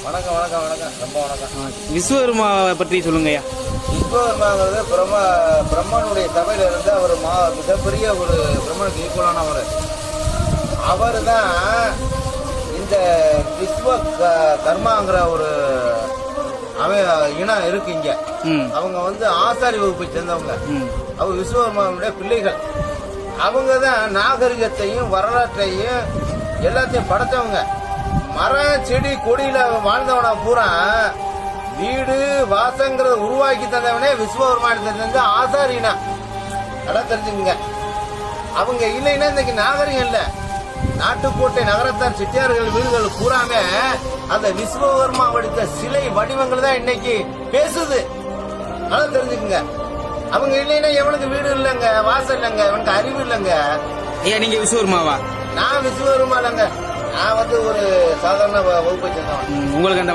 வணக்கம் வணக்கம் வணக்கம், ரொம்ப வணக்கம். விஸ்வகர்மாவை பற்றி சொல்லுங்கய்யா. விஸ்வகர்மாங்கிறது பிரம்மனுடைய சபையில இருந்து அவர் மிகப்பெரிய ஒரு பிரம்மனுக்கு ஈக்குவலானவர். அவர் தான் இந்த விஸ்வகர்மாங்கிற ஒரு இனம் இருக்கு இங்க. அவங்க ஆசாரி வகுப்பை சேர்ந்தவங்க. அவங்க விஸ்வகர்மாவுடைய பிள்ளைகள். அவங்க தான் நாகரிகத்தையும் வரலாற்றையும் எல்லாத்தையும் படைச்சவங்க. மரம் செடி கொடியில வாழ்ந்தவன பூரா வீடு வாசங்கிறத உருவாக்கி தந்தவனே விஸ்வகர்மா தெரிஞ்ச ஆசாரினா. அதான் தெரிஞ்சுங்க. அவங்க இல்லைன்னா இன்னைக்கு நாகரிகம் இல்ல. நாட்டுக்கோட்டை நகரத்தார் செட்டியார்கள் வீடுகள் பூராமே அந்த விஸ்வகர்மா வடித்த சிலை வடிவங்கள் தான் இன்னைக்கு பேசுது. அதான் தெரிஞ்சுக்குங்க. அவங்க இல்லைன்னா எவனுக்கு வீடு இல்லைங்க, வாசல் இல்லைங்க, அவனுக்கு அறிவு இல்லைங்க. ஐயா, நீங்க விஸ்வகர்மாவா? நான் விஸ்வகர்மா இல்லைங்க. நான் ஒரு சாதாரண வகுப்பை சேர்ந்தவன். உங்களுக்கு அந்த